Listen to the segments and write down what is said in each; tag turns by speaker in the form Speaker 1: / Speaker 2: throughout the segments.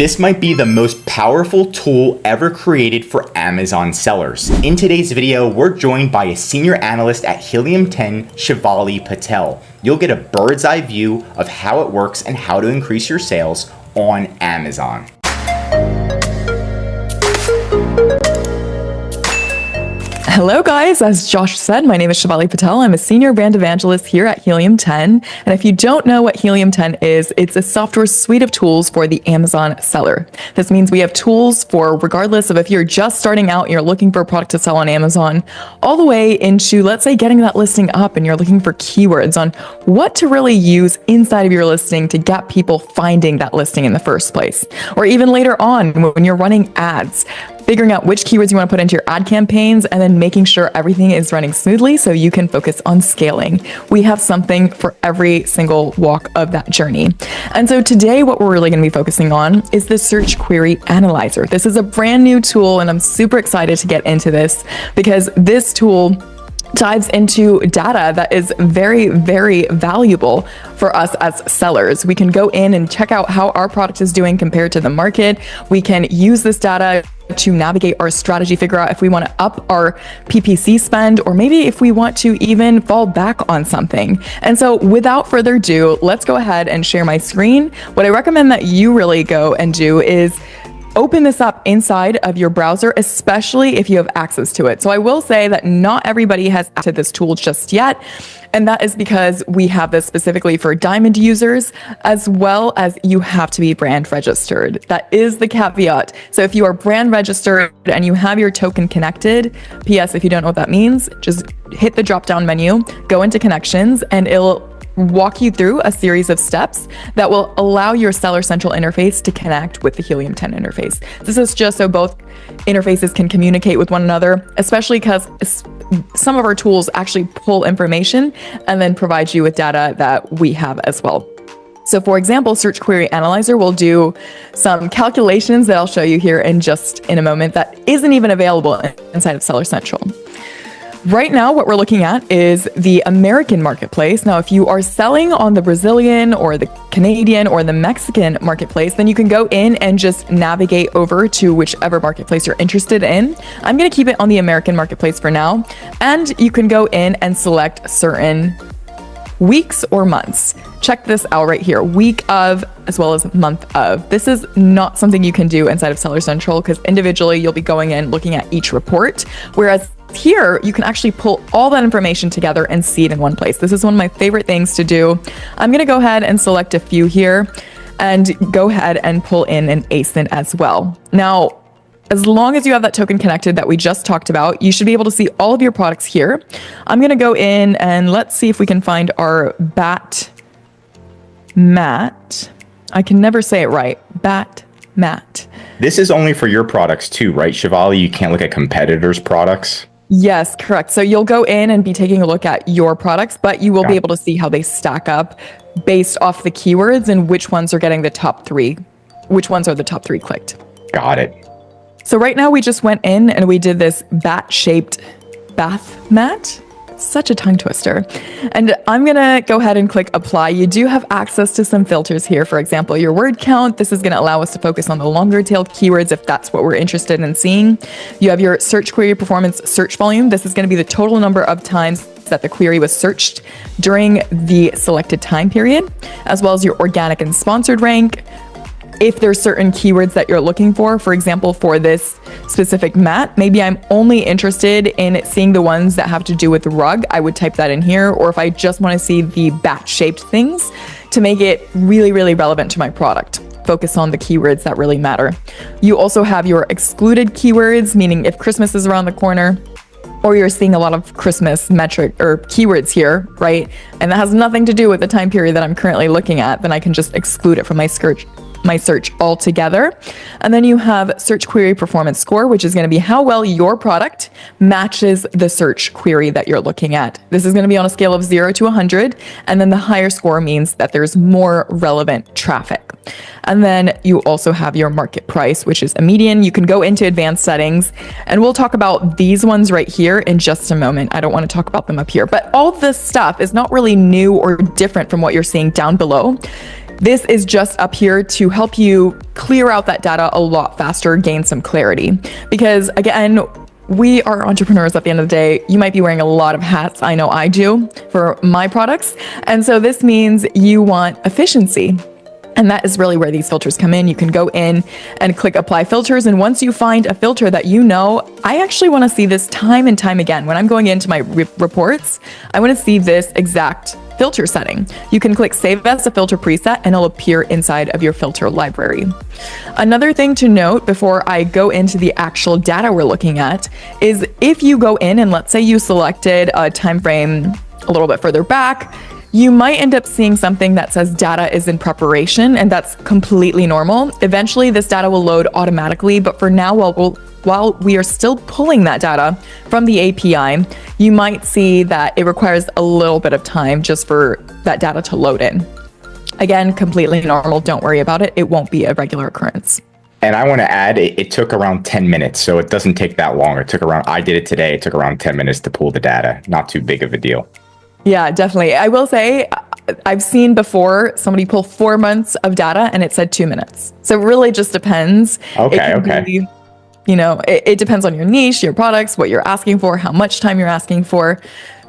Speaker 1: This might be the most powerful tool ever created for Amazon sellers. In today's video, we're joined by a senior analyst at Helium 10, Shivali Patel. You'll get a bird's eye view of how it works and how to increase your sales on Amazon.
Speaker 2: Hello guys, as Josh said, my name is Shivali Patel. I'm a senior brand evangelist here at Helium 10. And if you don't know what Helium 10 is, it's a software suite of tools for the Amazon seller. This means we have tools for regardless of if you're just starting out and you're looking for a product to sell on Amazon, all the way into, let's say, getting that listing up and you're looking for keywords on what to really use inside of your listing to get people finding that listing in the first place. Or even later on when you're running ads, figuring out which keywords you want to put into your ad campaigns and then making sure everything is running smoothly so you can focus on scaling. We have something for every single walk of that journey. And so today what we're really going to be focusing on is the Search Query Analyzer. This is a brand new tool and I'm super excited to get into this because this tool dives into data that is very, very valuable for us as sellers. We can go in and check out how our product is doing compared to the market. We can use this data to navigate our strategy, figure out if we want to up our PPC spend, or maybe if we want to even fall back on something. And so without further ado, let's go ahead and share my screen. What I recommend that you really go and do is open this up inside of your browser, especially if you have access to it. So I will say that not everybody has access to this tool just yet. And that is because we have this specifically for Diamond users, as well as you have to be brand registered. That is the caveat. So if you are brand registered and you have your token connected, PS, if you don't know what that means, just hit the drop-down menu, go into connections, and it'll walk you through a series of steps that will allow your Seller Central interface to connect with the Helium 10 interface. This is just so both interfaces can communicate with one another, especially because some of our tools actually pull information and then provide you with data that we have as well. So for example, Search Query Analyzer will do some calculations that I'll show you here in a moment that isn't even available inside of Seller Central. Right now, what we're looking at is the American marketplace. Now, if you are selling on the Brazilian or the Canadian or the Mexican marketplace, then you can go in and just navigate over to whichever marketplace you're interested in. I'm going to keep it on the American marketplace for now. And you can go in and select certain weeks or months. Check this out right here, week of as well as month of. This is not something you can do inside of Seller Central because individually you'll be going in looking at each report, whereas here, you can actually pull all that information together and see it in one place. This is one of my favorite things to do. I'm going to go ahead and select a few here and go ahead and pull in an ASIN as well. Now, as long as you have that token connected that we just talked about, you should be able to see all of your products here. I'm going to go in and let's see if we can find our BAT mat. I can never say it right. BAT mat.
Speaker 1: This is only for your products too, right, Shivali? You can't look at competitors' products?
Speaker 2: Yes, correct. So you'll go in and be taking a look at your products, but you will be able to see how they stack up based off the keywords and which ones are getting the top three, which ones are the top three clicked.
Speaker 1: Got it.
Speaker 2: So right now we just went in and we did this bat-shaped bath mat. Such a tongue twister. And I'm going to go ahead and click apply. You do have access to some filters here. For example, your word count. This is going to allow us to focus on the longer tailed keywords if that's what we're interested in seeing. You have your search query performance search volume. This is going to be the total number of times that the query was searched during the selected time period, as well as your organic and sponsored rank. If there's certain keywords that you're looking for example, for this specific mat, maybe I'm only interested in seeing the ones that have to do with rug. I would type that in here. Or if I just want to see the bat-shaped things to make it really, really relevant to my product. Focus on the keywords that really matter. You also have your excluded keywords, meaning if Christmas is around the corner, or you're seeing a lot of Christmas metric or keywords here, right? And that has nothing to do with the time period that I'm currently looking at, then I can just exclude it from my search altogether. And then you have search query performance score, which is going to be how well your product matches the search query that you're looking at. This is going to be on a scale of 0 to 100. And then the higher score means that there's more relevant traffic. And then you also have your market price, which is a median. You can go into advanced settings and we'll talk about these ones right here in just a moment. I don't want to talk about them up here, but all this stuff is not really new or different from what you're seeing down below. This is just up here to help you clear out that data a lot faster, gain some clarity. Because again, we are entrepreneurs at the end of the day. You might be wearing a lot of hats. I know I do for my products. And so this means you want efficiency. And that is really where these filters come in. You can go in and click apply filters. And once you find a filter that you know, I actually want to see this time and time again. When I'm going into my reports, I want to see this exact filter setting. You can click save as a filter preset and it'll appear inside of your filter library. Another thing to note before I go into the actual data we're looking at is if you go in and let's say you selected a time frame a little bit further back, you might end up seeing something that says data is in preparation, and that's completely normal. Eventually this data will load automatically, but for now, while we are still pulling that data from the API, you might see that it requires a little bit of time just for that data to load in. Again, completely normal. Don't worry about it. It won't be a regular occurrence.
Speaker 1: And I want to add, it took around 10 minutes, so it doesn't take that long. I did it today. It took around 10 minutes to pull the data. Not too big of a deal.
Speaker 2: Yeah, definitely. I will say I've seen before somebody pull 4 months of data and it said 2 minutes. So it really just depends.
Speaker 1: Okay.
Speaker 2: It depends on your niche, your products, what you're asking for, how much time you're asking for.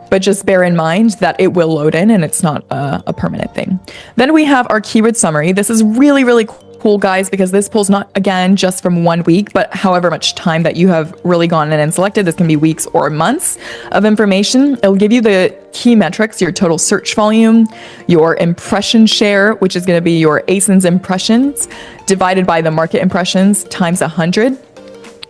Speaker 2: But just bear in mind that it will load in and it's not a permanent thing. Then we have our keyword summary. This is really, really cool, guys, because this pulls not, again, just from 1 week, but however much time that you have really gone in and selected. This can be weeks or months of information. It'll give you the key metrics, your total search volume, your impression share, which is going to be your ASINs impressions, divided by the market impressions times 100.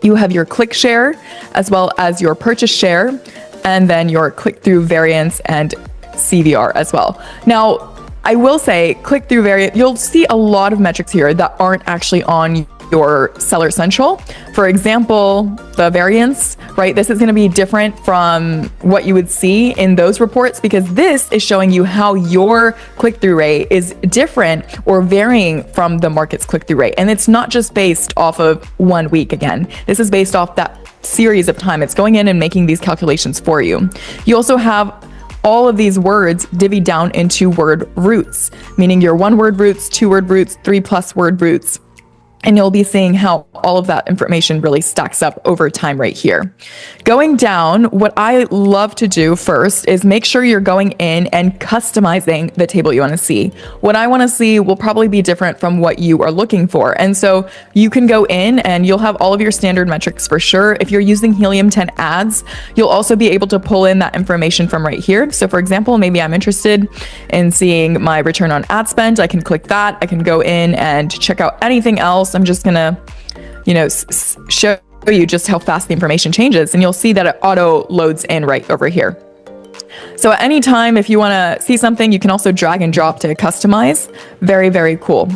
Speaker 2: You have your click share, as well as your purchase share, and then your click-through variance and CVR as well. Now, I will say click-through variant, you'll see a lot of metrics here that aren't actually on your Seller Central. For example, the variance, right? This is going to be different from what you would see in those reports because this is showing you how your click-through rate is different or varying from the market's click-through rate. And it's not just based off of 1 week again. This is based off that series of time. It's going in and making these calculations for you. You also have all of these words divvied down into word roots, meaning your 1-word roots, 2-word roots, 3+ word roots. And you'll be seeing how all of that information really stacks up over time right here. Going down, what I love to do first is make sure you're going in and customizing the table you want to see. What I want to see will probably be different from what you are looking for. And so you can go in and you'll have all of your standard metrics for sure. If you're using Helium 10 ads, you'll also be able to pull in that information from right here. So for example, maybe I'm interested in seeing my return on ad spend. I can click that. I can go in and check out anything else. I'm just gonna, show you just how fast the information changes, and you'll see that it auto loads in right over here. So at any time, if you wanna see something, you can also drag and drop to customize. Very, very cool.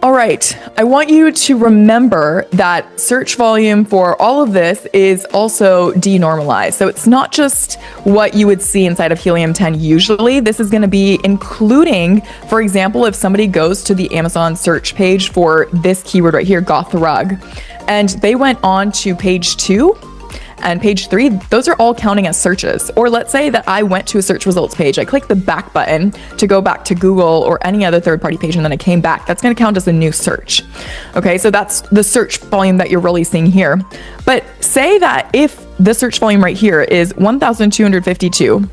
Speaker 2: All right, I want you to remember that search volume for all of this is also denormalized. So it's not just what you would see inside of Helium 10 usually. This is gonna be including, for example, if somebody goes to the Amazon search page for this keyword right here, goth rug, and they went on to page 2, and page 3, those are all counting as searches. Or let's say that I went to a search results page. I clicked the back button to go back to Google or any other third-party page, and then I came back. That's going to count as a new search. Okay, so that's the search volume that you're really seeing here. But say that if the search volume right here is 1,252,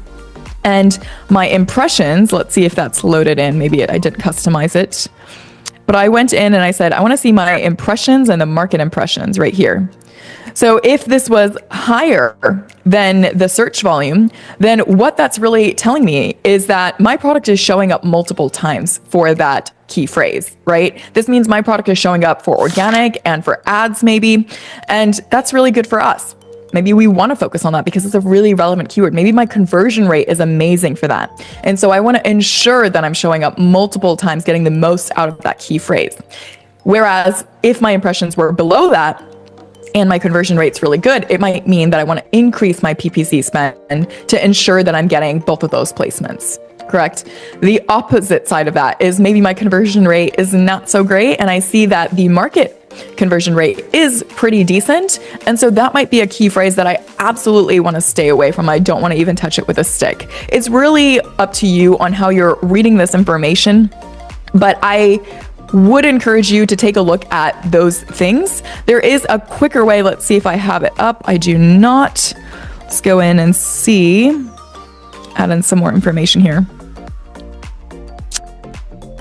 Speaker 2: and my impressions, let's see if that's loaded in. Maybe I didn't customize it. But I went in and I said, I want to see my impressions and the market impressions right here. So if this was higher than the search volume, then what that's really telling me is that my product is showing up multiple times for that key phrase, right? This means my product is showing up for organic and for ads maybe, and that's really good for us. Maybe we want to focus on that because it's a really relevant keyword. Maybe my conversion rate is amazing for that. And so I want to ensure that I'm showing up multiple times, getting the most out of that key phrase. Whereas if my impressions were below that, and my conversion rate's really good, it might mean that I want to increase my PPC spend to ensure that I'm getting both of those placements, correct? The opposite side of that is maybe my conversion rate is not so great, and I see that the market conversion rate is pretty decent, and so that might be a key phrase that I absolutely want to stay away from. I don't want to even touch it with a stick. It's really up to you on how you're reading this information But I would encourage you to take a look at those things. There is a quicker way. Let's see if I have it up. I do not. Let's go in and see. Add in some more information here.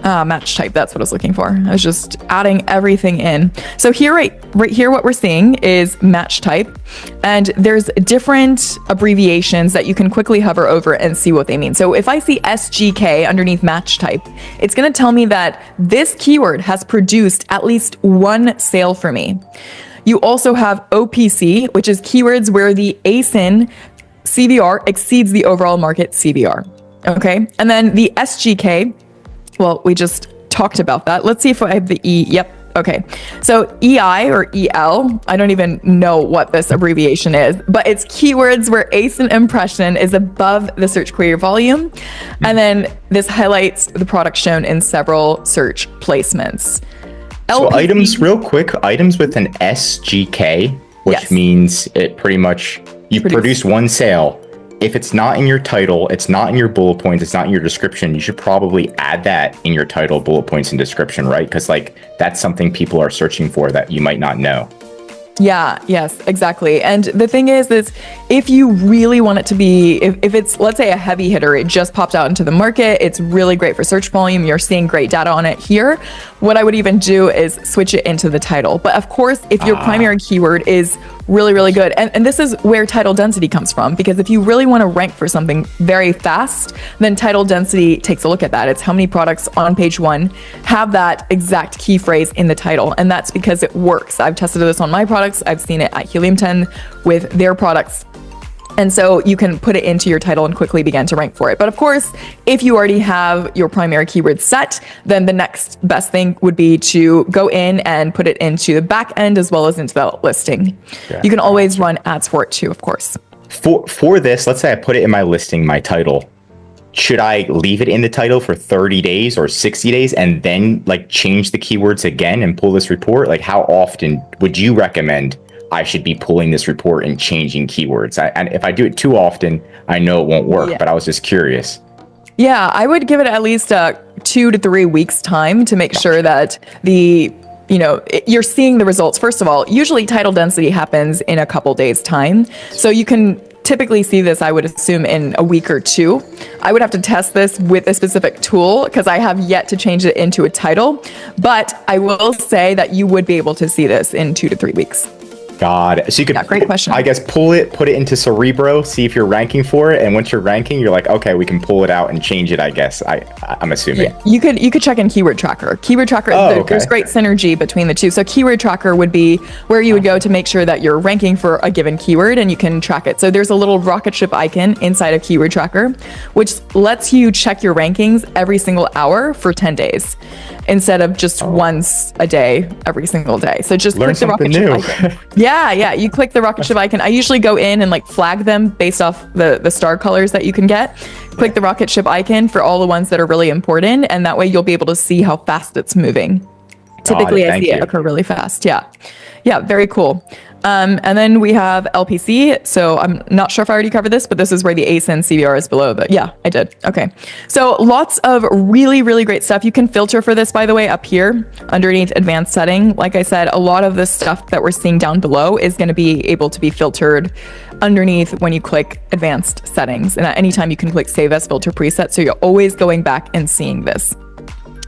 Speaker 2: Match type, that's what I was looking for. I was just adding everything in. So here, right here, what we're seeing is match type, and there's different abbreviations that you can quickly hover over and see what they mean. So if I see SGK underneath match type, it's going to tell me that this keyword has produced at least one sale for me. You also have OPC, which is keywords where the ASIN CVR exceeds the overall market CVR. Okay. And then the SGK, well, we just talked about that. Let's see if I have the E. Yep. Okay. So EI or EL, I don't even know what this abbreviation is, but it's keywords where ASIN impression is above the search query volume. And then this highlights the product shown in several search placements.
Speaker 1: So items, real quick, items with an SGK, which means it pretty much, you produced one sale. If it's not in your title, it's not in your bullet points, it's not in your description, you should probably add that in your title, bullet points, and description, right? Because like that's something people are searching for that you might not know.
Speaker 2: Yeah, yes, exactly. And the thing is if you really want it to be, if it's, let's say, a heavy hitter, it just popped out into the market, it's really great for search volume, you're seeing great data on it here, what I would even do is switch it into the title. But of course, if your primary keyword is really, really good, and this is where title density comes from, because if you really want to rank for something very fast, then title density takes a look at that. It's how many products on page one have that exact key phrase in the title. And that's because it works. I've tested this on my products. I've seen it at Helium 10 with their products. And so you can put it into your title and quickly begin to rank for it. But of course, if you already have your primary keyword set, then the next best thing would be to go in and put it into the back end as well as into the listing. Yeah. You can always run ads for it too, of course.
Speaker 1: For this, let's say I put it in my listing, my title. Should I leave it in the title for 30 days or 60 days and then like change the keywords again and pull this report? Like how often would you recommend I should be pulling this report and changing keywords? And if I do it too often, I know it won't work, but I was just curious.
Speaker 2: Yeah, I would give it at least 2 to 3 weeks time to make sure that you're seeing the results. First of all, usually title density happens in a couple days time. So you can typically see this, I would assume, in a week or two. I would have to test this with a specific tool because I have yet to change it into a title. But I will say that you would be able to see this in 2 to 3 weeks.
Speaker 1: God. So you could,
Speaker 2: great question.
Speaker 1: I guess, put it into Cerebro, see if you're ranking for it. And once you're ranking, you're like, okay, we can pull it out and change it, I guess. I'm assuming.
Speaker 2: Yeah. You could check in Keyword Tracker. Keyword Tracker, there's great synergy between the two. So Keyword Tracker would be where you would go to make sure that you're ranking for a given keyword and you can track it. So there's a little rocket ship icon inside of Keyword Tracker, which lets you check your rankings every single hour for 10 days instead of just once a day, every single day. So just click the rocket ship icon. Yeah, you click the rocket ship icon. I usually go in and like flag them based off the star colors that you can get. Click the rocket ship icon for all the ones that are really important, and that way you'll be able to see how fast it's moving. Typically, I see it occur really fast. Yeah, very cool. And then we have LPC. So I'm not sure if I already covered this, but this is where the ASIN CVR is below. But yeah, I did. Okay. So lots of really, really great stuff. You can filter for this, by the way, up here underneath advanced setting. Like I said, a lot of the stuff that we're seeing down below is going to be able to be filtered underneath when you click advanced settings. And at any time you can click save as filter preset. So you're always going back and seeing this.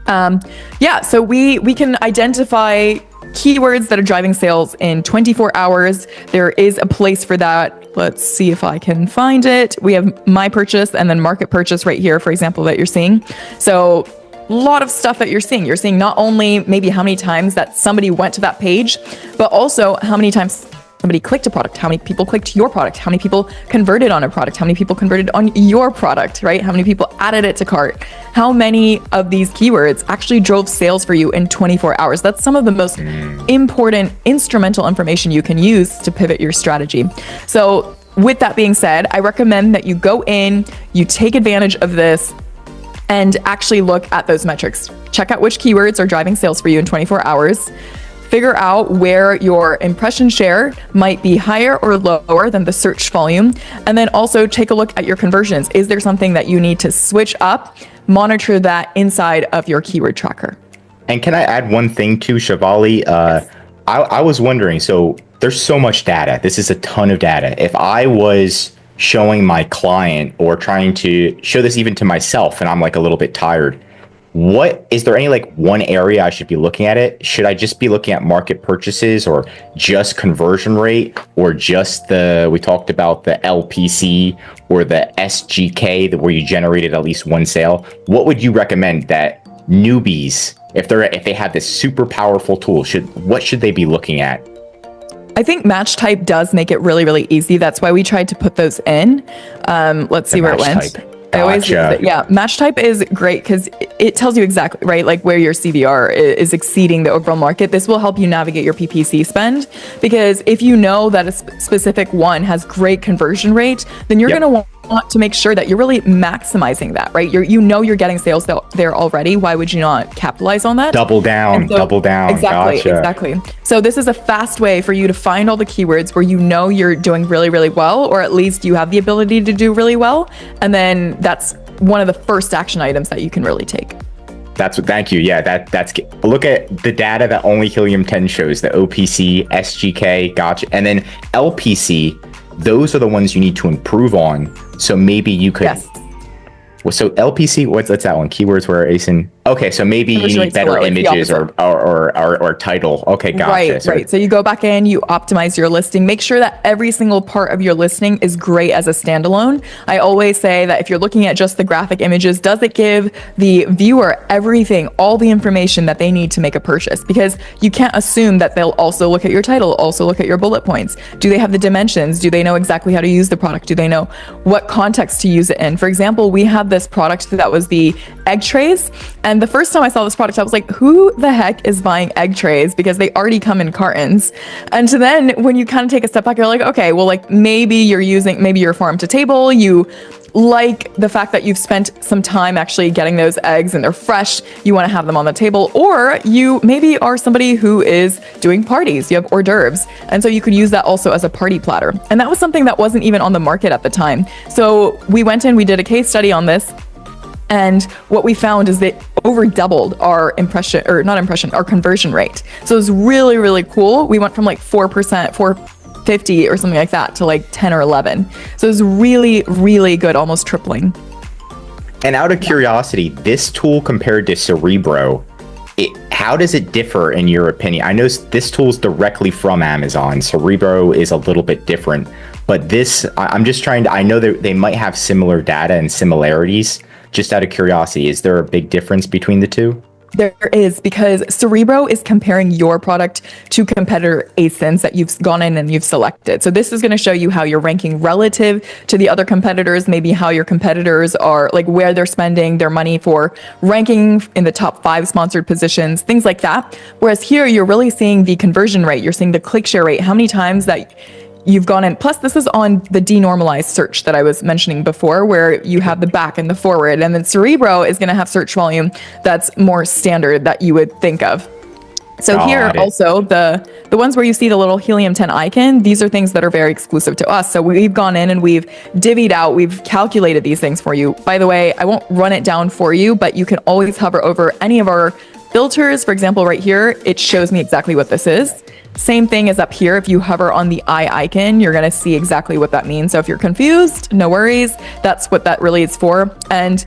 Speaker 2: So we can identify keywords that are driving sales in 24 hours. There is a place for that. Let's see if I can find it. We have my purchase and then market purchase right here, for example, that you're seeing. So a lot of stuff that you're seeing. You're seeing not only maybe how many times that somebody went to that page, but also how many times somebody clicked a product, how many people clicked your product, how many people converted on a product, how many people converted on your product, right? How many people added it to cart? How many of these keywords actually drove sales for you in 24 hours? That's some of the most important instrumental information you can use to pivot your strategy. So with that being said, I recommend that you go in, you take advantage of this, and actually look at those metrics. Check out which keywords are driving sales for you in 24 hours. Figure out where your impression share might be higher or lower than the search volume. And then also take a look at your conversions. Is there something that you need to switch up monitor that inside of your keyword tracker.
Speaker 1: And can I add one thing too, Shivali?
Speaker 2: Yes.
Speaker 1: I was wondering, so there's so much data. This is a ton of data. If I was showing my client or trying to show this even to myself and I'm like a little bit tired, what is there any like one area I should be looking at it? Should I just be looking at market purchases or just conversion rate or just we talked about the LPC or the SGK where you generated at least one sale? What would you recommend that newbies, if they have this super powerful tool, what should they be looking at?
Speaker 2: I think match type does make it really, really easy. That's why we tried to put those in. Let's see where it went.
Speaker 1: Type.
Speaker 2: I always use it. Yeah, match type is great because it tells you exactly, right, like where your CVR is exceeding the overall market. This will help you navigate your PPC spend, because if you know that a specific one has great conversion rate, then you're going to want to make sure that you're really maximizing that, right? You're getting sales there already. Why would you not capitalize on that?
Speaker 1: Double down.
Speaker 2: Exactly,
Speaker 1: Gotcha.
Speaker 2: exactly. So this is a fast way for you to find all the keywords where you know you're doing really, really well, or at least you have the ability to do really well. And then that's one of the first action items that you can really take.
Speaker 1: Thank you. Yeah, that's look at the data that only Helium 10 shows, the OPC, SGK, gotcha. And then LPC, those are the ones you need to improve on. So maybe you could. Yes. Well, so LPC, what's that one? Keywords where ASIN. Okay, so maybe you need better images or title. Okay, gotcha.
Speaker 2: Right. So you go back in, you optimize your listing, make sure that every single part of your listing is great as a standalone. I always say that if you're looking at just the graphic images, does it give the viewer everything, all the information that they need to make a purchase? Because you can't assume that they'll also look at your title, also look at your bullet points. Do they have the dimensions? Do they know exactly how to use the product? Do they know what context to use it in? For example, we had this product that was the egg trays. And the first time I saw this product, I was like, who the heck is buying egg trays? Because they already come in cartons. And so then when you kind of take a step back, you're like, okay, well, like maybe you're farm to table. You like the fact that you've spent some time actually getting those eggs and they're fresh. You want to have them on the table. Or you maybe are somebody who is doing parties. You have hors d'oeuvres. And so you could use that also as a party platter. And that was something that wasn't even on the market at the time. So we went in, we did a case study on this. And what we found is that over doubled our our conversion rate. So it was really, really cool. We went from like 4%, 450 or something like that to like 10 or 11. So it was really, really good, almost tripling.
Speaker 1: And out of curiosity, this tool compared to Cerebro, how does it differ in your opinion? I know this tool's directly from Amazon. Cerebro is a little bit different, but I'm just trying to, I know that they might have similar data and similarities. Just out of curiosity, is there a big difference between the two?
Speaker 2: There is, because Cerebro is comparing your product to competitor ASINs that you've gone in and you've selected. So this is going to show you how you're ranking relative to the other competitors, maybe how your competitors are, like where they're spending their money for ranking in the top 5 sponsored positions, things like that. Whereas here, you're really seeing the conversion rate. You're seeing the click share rate, how many times that you've gone in. Plus, this is on the denormalized search that I was mentioning before, where you have the back and the forward. And then Cerebro is going to have search volume that's more standard that you would think of. So here also, the ones where you see the little Helium 10 icon, these are things that are very exclusive to us. So we've gone in and we've divvied out, we've calculated these things for you. By the way, I won't run it down for you, but you can always hover over any of our filters. For example, right here, it shows me exactly what this is. Same thing as up here. If you hover on the eye icon, you're going to see exactly what that means. So if you're confused, no worries. That's what that really is for. And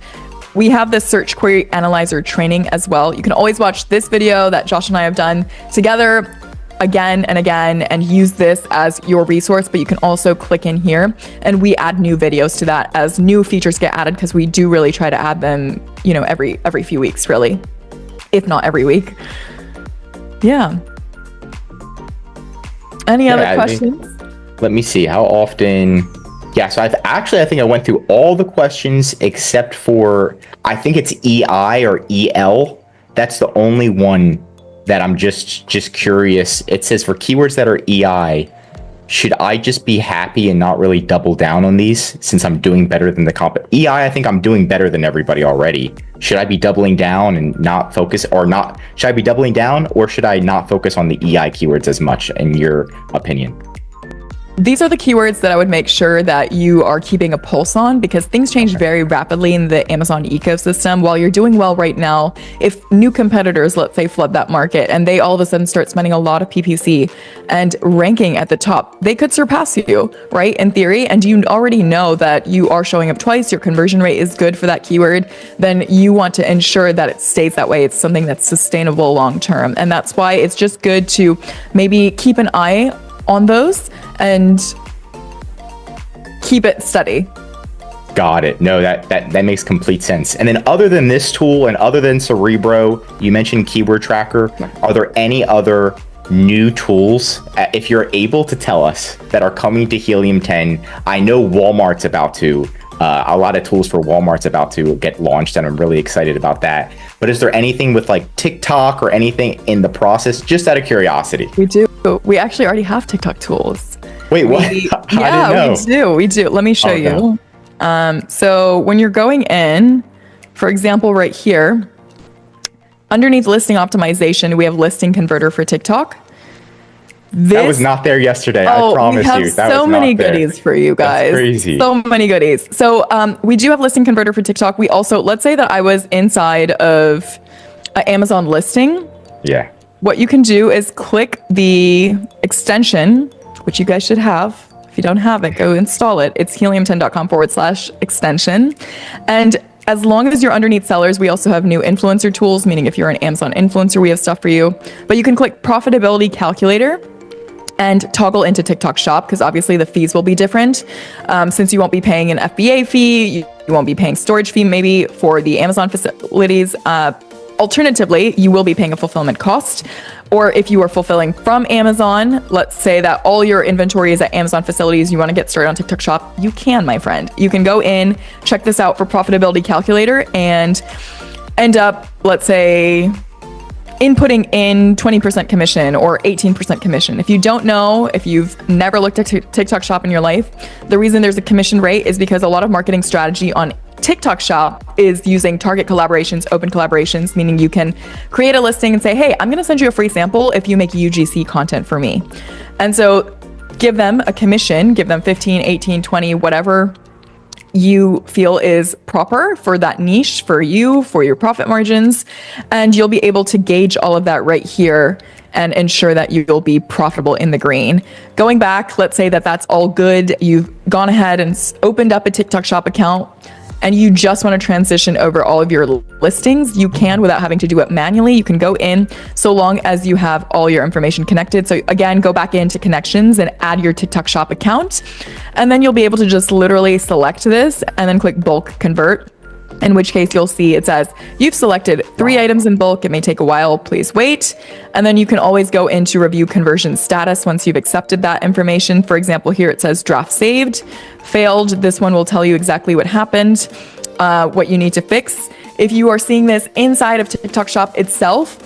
Speaker 2: we have this search query analyzer training as well. You can always watch this video that Josh and I have done together again and again and use this as your resource, but you can also click in here and we add new videos to that as new features get added, because we do really try to add them, every few weeks, really, if not every week. Yeah. Any other questions?
Speaker 1: Let me see. How often? Yeah, so I think I went through all the questions except for, I think it's EI or EL. That's the only one that I'm just curious. It says for keywords that are EI, should I just be happy and not really double down on these since I'm doing better than the comp? EI, I think I'm doing better than everybody already. Should I be doubling down and not focus should I be doubling down or should I not focus on the EI keywords as much in your opinion?
Speaker 2: These are the keywords that I would make sure that you are keeping a pulse on, because things change very rapidly in the Amazon ecosystem. While you're doing well right now, if new competitors, let's say, flood that market and they all of a sudden start spending a lot of PPC and ranking at the top, they could surpass you, right? In theory, and you already know that you are showing up twice, your conversion rate is good for that keyword, then you want to ensure that it stays that way. It's something that's sustainable long term. And that's why it's just good to maybe keep an eye on those and keep it steady.
Speaker 1: Got it. No, that makes complete sense. And then other than this tool and other than Cerebro, you mentioned Keyword Tracker. Are there any other new tools, if you're able to tell us, that are coming to Helium 10? I know Walmart's about to. A lot of tools for Walmart's about to get launched, and I'm really excited about that. But is there anything with like TikTok or anything in the process, just out of curiosity?
Speaker 2: We do. We actually already have TikTok tools.
Speaker 1: Wait, what?
Speaker 2: We do. Let me show you. So when you're going in, for example, right here, underneath listing optimization, we have listing converter for TikTok.
Speaker 1: That was not there yesterday. I promise you.
Speaker 2: We have so many goodies for you guys.
Speaker 1: That's crazy.
Speaker 2: So many goodies. So we do have listing converter for TikTok. We also, let's say that I was inside of an Amazon listing.
Speaker 1: Yeah.
Speaker 2: What you can do is click the extension, which you guys should have. If you don't have it, go install it. It's helium10.com/extension. And as long as you're underneath sellers, we also have new influencer tools, meaning if you're an Amazon influencer, we have stuff for you. But you can click profitability calculator and toggle into TikTok shop, because obviously the fees will be different. Since you won't be paying an FBA fee, you won't be paying storage fee maybe for the Amazon facilities. Alternatively, you will be paying a fulfillment cost. Or if you are fulfilling from Amazon, let's say that all your inventory is at Amazon facilities, you want to get started on TikTok shop, you can, my friend. You can go in, check this out for profitability calculator, and end up, let's say, inputting in 20% commission or 18% commission. If you don't know, if you've never looked at TikTok shop in your life, the reason there's a commission rate is because a lot of marketing strategy on TikTok shop is using target collaborations, open collaborations, meaning you can create a listing and say, hey, I'm going to send you a free sample if you make UGC content for me. And so give them a commission, give them 15, 18, 20, whatever you feel is proper for that niche, for you, for your profit margins. And you'll be able to gauge all of that right here and ensure that you'll be profitable in the green. Going back, let's say that that's all good. You've gone ahead and opened up a TikTok shop account, and you just want to transition over all of your listings, you can without having to do it manually. You can go in so long as you have all your information connected. So again, go back into connections and add your TikTok shop account. And then you'll be able to just literally select this and then click bulk convert. In which case you'll see it says, you've selected 3 items in bulk. It may take a while, please wait. And then you can always go into review conversion status once you've accepted that information. For example, here it says draft saved, failed. This one will tell you exactly what happened, what you need to fix. If you are seeing this inside of TikTok shop itself,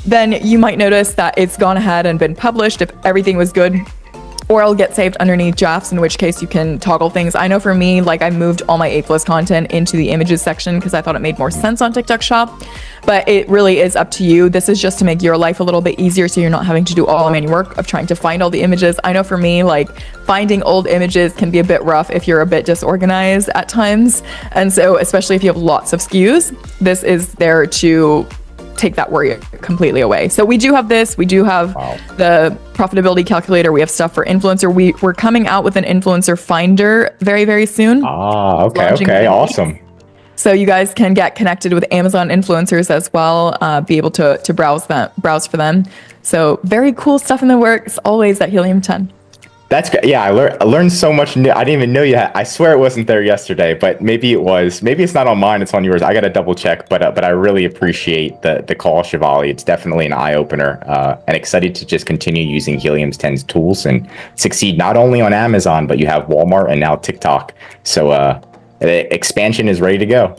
Speaker 2: then you might notice that it's gone ahead and been published if everything was good. Or it'll get saved underneath drafts, in which case you can toggle things. I know for me, like I moved all my A+ content into the images section because I thought it made more sense on TikTok shop, but it really is up to you. This is just to make your life a little bit easier so you're not having to do all the manual work of trying to find all the images. I know for me, like finding old images can be a bit rough if you're a bit disorganized at times. And so, especially if you have lots of SKUs, this is there to take that worry completely away. So we do have this. We do have the profitability calculator. We have stuff for influencer. We're coming out with an influencer finder very, very soon.
Speaker 1: Okay, awesome.
Speaker 2: So you guys can get connected with Amazon influencers as well, be able to browse for them. So very cool stuff in the works, always at Helium 10.
Speaker 1: That's good. Yeah, I learned so much new. I didn't even know you had. I swear it wasn't there yesterday, but maybe it was. Maybe it's not on mine. It's on yours. I got to double check. But I really appreciate the call, Shivali. It's definitely an eye opener. And excited to just continue using Helium 10's tools and succeed not only on Amazon, but you have Walmart and now TikTok. So the expansion is ready to go.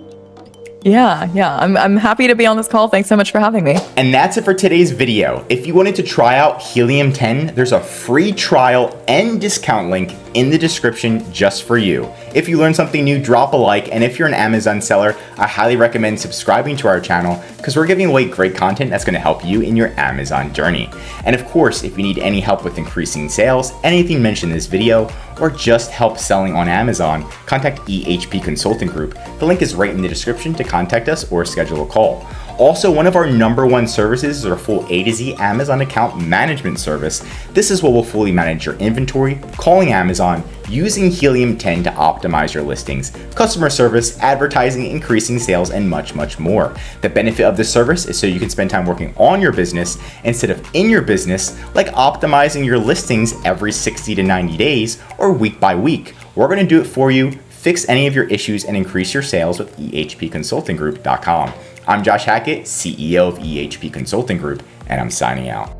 Speaker 2: Yeah. I'm happy to be on this call. Thanks so much for having me.
Speaker 1: And that's it for today's video. If you wanted to try out Helium 10, there's a free trial and discount link in the description just for you. If you learned something new, drop a like, and if you're an Amazon seller, I highly recommend subscribing to our channel because we're giving away great content that's going to help you in your Amazon journey. And of course, if you need any help with increasing sales, anything mentioned in this video, or just help selling on Amazon, contact EHP Consulting Group. The link is right in the description to contact us or schedule a call. Also, one of our #1 services is our full A to Z Amazon account management service. This is what will fully manage your inventory, calling Amazon, using Helium 10 to optimize your listings, customer service, advertising, increasing sales, and much, much more. The benefit of this service is so you can spend time working on your business instead of in your business, like optimizing your listings every 60 to 90 days or week by week. We're going to do it for you, fix any of your issues, and increase your sales with ehpconsultinggroup.com. I'm Josh Hackett, CEO of EHP Consulting Group, and I'm signing out.